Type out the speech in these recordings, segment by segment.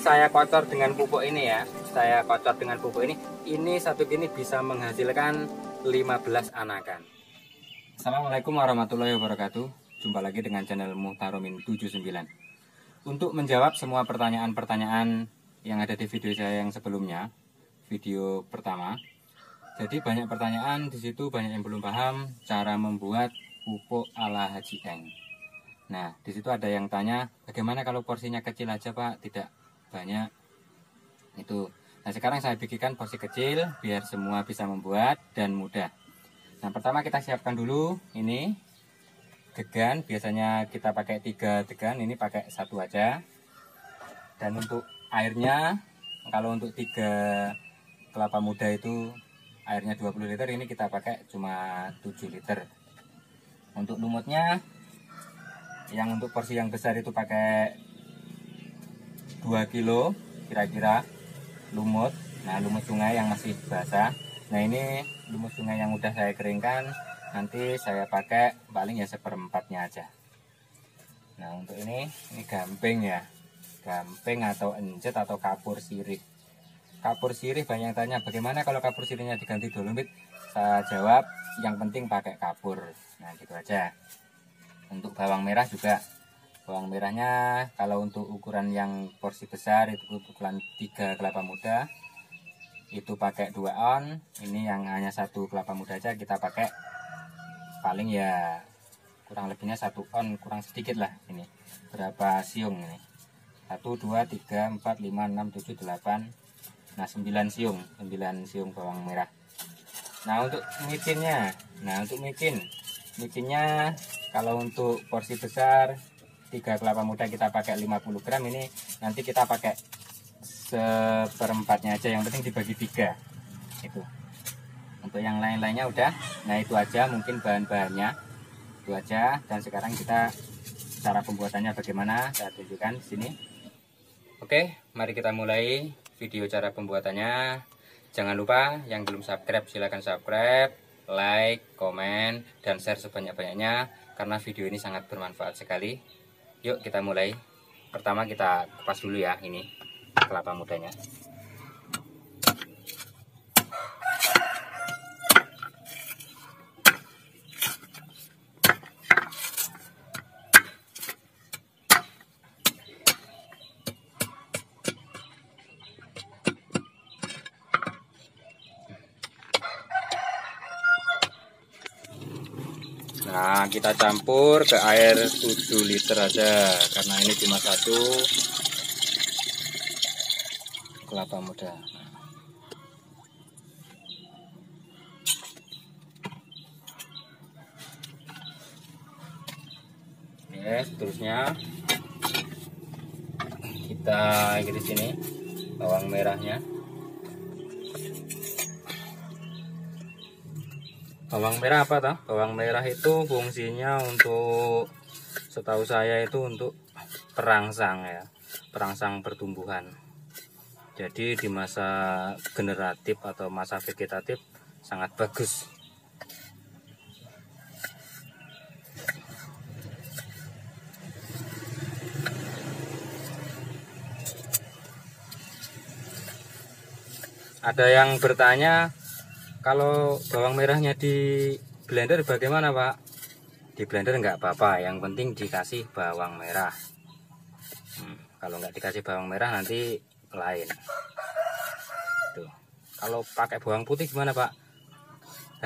saya kocor dengan pupuk ini ya. Saya kocor dengan pupuk ini. Ini satu ini bisa menghasilkan 15 anakan. Assalamualaikum warahmatullahi wabarakatuh. Jumpa lagi dengan channel Muhtaromin 79. Untuk menjawab semua pertanyaan-pertanyaan yang ada di video saya yang sebelumnya, video pertama. Jadi banyak pertanyaan di situ, banyak yang belum paham cara membuat pupuk ala Haji Eng. Nah, di situ ada yang tanya, bagaimana kalau porsinya kecil aja Pak, tidak banyak itu. Nah, sekarang saya bikinkan porsi kecil biar semua bisa membuat dan mudah. Nah, pertama kita siapkan dulu ini degan, biasanya kita pakai 3 degan, ini pakai 1 aja. Dan untuk airnya, kalau untuk 3 kelapa muda itu airnya 20 liter, ini kita pakai cuma 7 liter. Untuk lumutnya, yang untuk porsi yang besar itu pakai 2 kilo kira-kira lumut. Nah, lumut sungai yang masih basah. Nah, ini lumut sungai yang udah saya keringkan, nanti saya pakai paling ya 1/4-nya aja. Nah, untuk ini gamping ya, gamping atau encet atau kapur sirih. Kapur sirih banyak yang tanya, bagaimana kalau kapur sirihnya diganti dolomit? Saya jawab, yang penting pakai kapur. Nah, gitu aja. Untuk bawang merah juga, bawang merahnya kalau untuk ukuran yang porsi besar itu ukuran 3 kelapa muda itu pakai 2 on. Ini yang hanya 1 kelapa muda aja kita pakai paling ya kurang lebihnya 1 on, kurang sedikit lah. Ini berapa siung ini? 1, 2, 3, 4, 5, 6, 7, 8. Nah, 9 siung, 9 siung bawang merah. Nah, untuk micinnya, micinnya kalau untuk porsi besar 3 kelapa muda kita pakai 50 gram, ini nanti kita pakai 1/4-nya aja, yang penting dibagi 3 itu. Untuk yang lain-lainnya udah. Nah, itu aja mungkin bahan-bahannya itu aja. Dan sekarang kita cara pembuatannya bagaimana saya tunjukkan di sini. Oke, mari kita mulai video cara pembuatannya. Jangan lupa yang belum subscribe silahkan subscribe, like, komen, dan share sebanyak-banyaknya karena video ini sangat bermanfaat sekali. Yuk kita mulai. Pertama kita kupas dulu ya ini kelapa mudanya. Nah, kita campur ke air 7 liter aja karena ini cuma 1 kelapa muda. Oke, seterusnya kita iris sini bawang merahnya. Bawang merah apa toh? Bawang merah itu fungsinya untuk, setahu saya itu untuk perangsang ya, perangsang pertumbuhan. Jadi di masa generatif atau masa vegetatif sangat bagus. Ada yang bertanya, kalau bawang merahnya di blender bagaimana Pak? Di blender nggak apa-apa, yang penting dikasih bawang merah. Kalau nggak dikasih bawang merah nanti lain. Tuh. Kalau pakai bawang putih gimana Pak?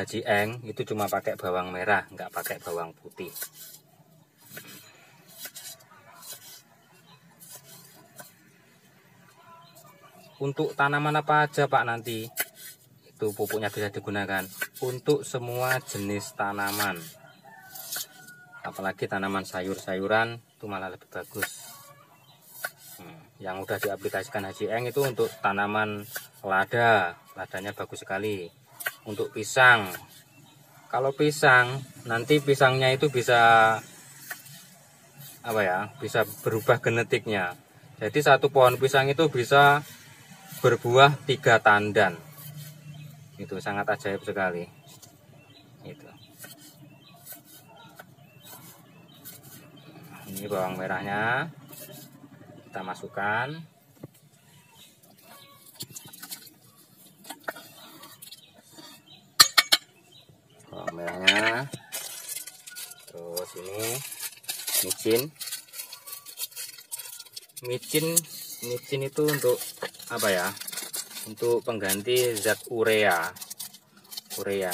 Haji Eng itu cuma pakai bawang merah, nggak pakai bawang putih. Untuk tanaman apa aja Pak nanti? Itu pupuknya bisa digunakan untuk semua jenis tanaman, apalagi tanaman sayur-sayuran itu malah lebih bagus. Yang udah diaplikasikan Haji Eng itu untuk tanaman ladanya bagus sekali. Untuk pisang, kalau pisang nanti pisangnya itu bisa apa ya, bisa berubah genetiknya. Jadi satu pohon pisang itu bisa berbuah 3 tandan. Itu sangat ajaib sekali. Itu. Ini bawang merahnya kita masukkan. merahnya. Terus ini micin itu untuk apa ya? Untuk pengganti zat urea. Urea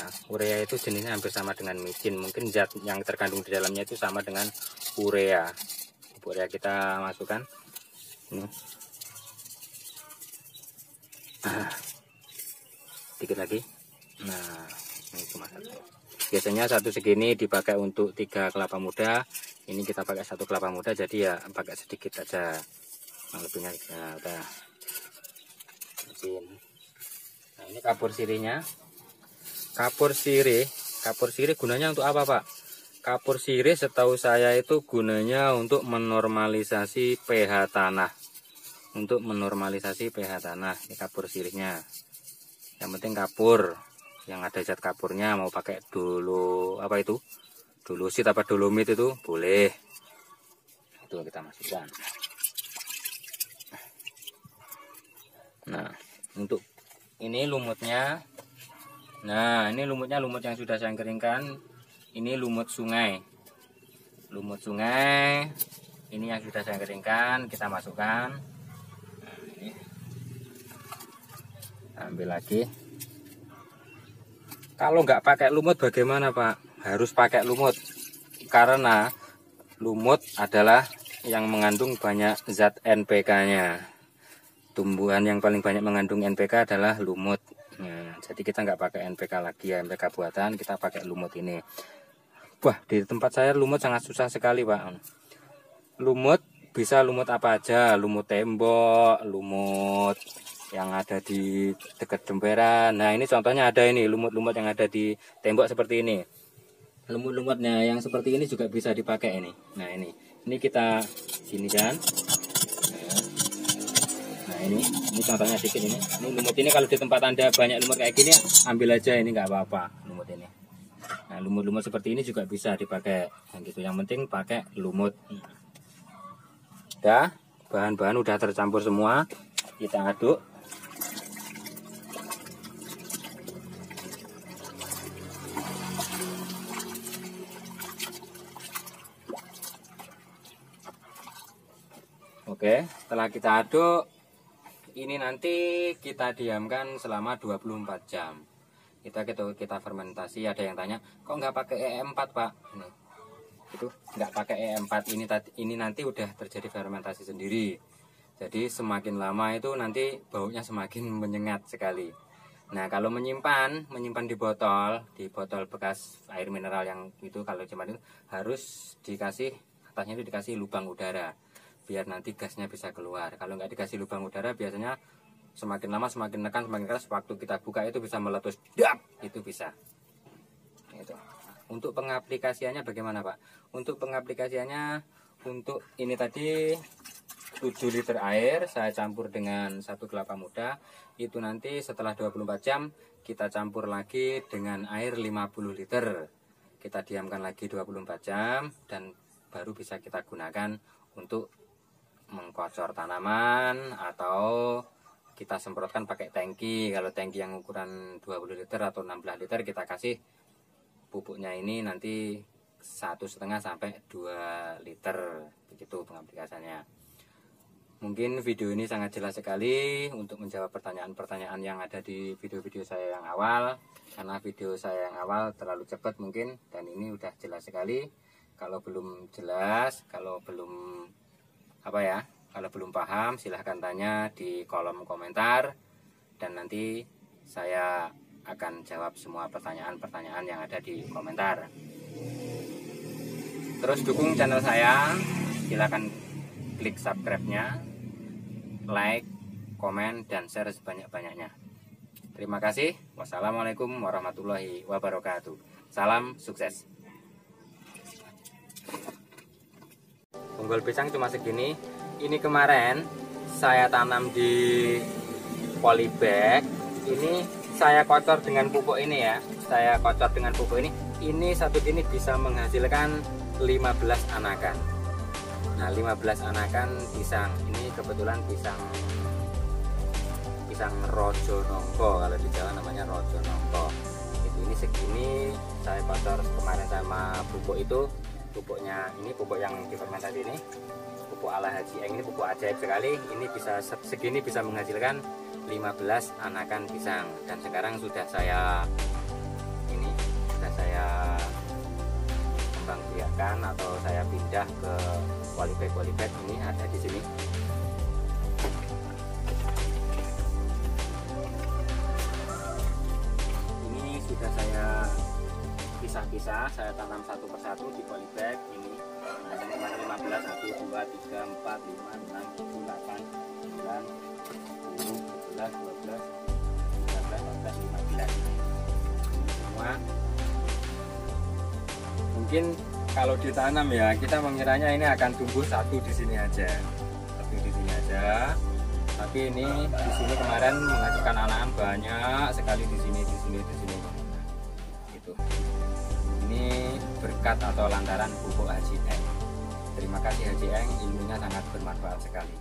itu jenisnya hampir sama dengan micin. Mungkin zat yang terkandung di dalamnya itu sama dengan urea. Urea kita masukkan. Dikit lagi. Nah, ini cuma satu. Biasanya satu segini dipakai untuk 3 kelapa muda. Ini kita pakai 1 kelapa muda, jadi ya pakai sedikit aja. Nah, lebihnya udah. Nah, ini kapur sirihnya. Kapur sirih gunanya untuk apa, Pak? Kapur sirih setahu saya itu gunanya untuk menormalisasi pH tanah. Ini kapur sirihnya. Yang penting kapur, yang ada zat kapurnya, mau pakai dolosit apa dolomit itu boleh. Itu kita masukkan. Nah, untuk ini lumutnya. Nah, ini lumut yang sudah saya keringkan. Ini lumut sungai. Ini yang sudah saya keringkan, kita masukkan. Nah, ini. Ambil lagi. Kalau nggak pakai lumut bagaimana, Pak? Harus pakai lumut. Karena lumut adalah yang mengandung banyak zat NPK-nya. Tumbuhan yang paling banyak mengandung NPK adalah lumut. Nah, jadi kita nggak pakai NPK lagi ya, NPK buatan, kita pakai lumut ini. Wah, di tempat saya lumut sangat susah sekali, Pak. Lumut bisa lumut apa aja, lumut tembok, lumut yang ada di dekat jemberan. Nah, ini contohnya ada ini lumut-lumut yang ada di tembok seperti ini. Lumut-lumutnya yang seperti ini juga bisa dipakai ini. Nah, ini kita gini kan. Nah, ini contohnya dikit ini. Ini lumut ini kalau di tempat Anda banyak lumut kayak gini, ambil aja, ini nggak apa-apa lumut ini. Nah, lumut-lumut seperti ini juga bisa dipakai. Nah, gitu. Yang penting pakai lumut. Udah, bahan-bahan udah tercampur semua. Kita aduk. Oke, setelah kita aduk, ini nanti kita diamkan selama 24 jam. Kita fermentasi. Ada yang tanya, kok nggak pakai E4, Pak? Itu nggak pakai E4, ini nanti udah terjadi fermentasi sendiri. Jadi semakin lama itu nanti baunya semakin menyengat sekali. Nah, kalau menyimpan di botol bekas air mineral yang itu, kalau cuma itu harus dikasih, atasnya itu dikasih lubang udara biar nanti gasnya bisa keluar. Kalau nggak dikasih lubang udara, biasanya semakin lama semakin nekan, semakin keras, waktu kita buka itu bisa meletus, dap, itu bisa. Itu. Untuk pengaplikasiannya bagaimana, Pak? Untuk pengaplikasiannya, untuk ini tadi 7 liter air saya campur dengan 1 kelapa muda. Itu nanti setelah 24 jam kita campur lagi dengan air 50 liter. Kita diamkan lagi 24 jam dan baru bisa kita gunakan untuk mengkocor tanaman, atau kita semprotkan pakai tangki. Kalau tangki yang ukuran 20 liter atau 16 liter, kita kasih pupuknya ini nanti 1,5 sampai 2 liter. Begitu pengaplikasiannya. Mungkin video ini sangat jelas sekali untuk menjawab pertanyaan-pertanyaan yang ada di video-video saya yang awal. Karena video saya yang awal terlalu cepat mungkin, dan ini udah jelas sekali. Kalau belum jelas, kalau belum paham, silahkan tanya di kolom komentar, dan nanti saya akan jawab semua pertanyaan-pertanyaan yang ada di komentar. Terus dukung channel saya, silahkan klik subscribe-nya, like, komen, dan share sebanyak-banyaknya. Terima kasih. Wassalamualaikum warahmatullahi wabarakatuh. Salam sukses. Unggul pisang cuma segini. Ini kemarin saya tanam di polybag. Ini saya kocor dengan pupuk ini ya. Ini satu ini bisa menghasilkan 15 anakan. Nah, 15 anakan pisang. Ini kebetulan pisang rojo nongko, kalau di Jawa namanya rojo nongko. Itu ini segini saya kocor kemarin sama pupuk itu. Pupuknya ini pupuk yang difermentasi ini, pupuk ala Haji Eng, ini pupuk ajaib sekali. Ini bisa segini bisa menghasilkan 15 anakan pisang. Dan sekarang sudah saya kembang biakan atau saya pindah ke polybag ini ada di sini. Ini sudah saya pisah-pisah, saya tanam satu persatu di polybag ini. Ada 15, 1, 2, 3, 4, 5, 6, 7, 8, 9, 10, 11, 12, 13, 14, 15. Ini semua mungkin kalau ditanam ya kita mengiranya ini akan tumbuh satu di sini aja, tapi ini di sini kemarin menghasilkan anakan banyak sekali di sini gitu. Ini berkat atau lantaran pupuk Haji Eng. Terima kasih Haji Eng, ilmunya sangat bermanfaat sekali.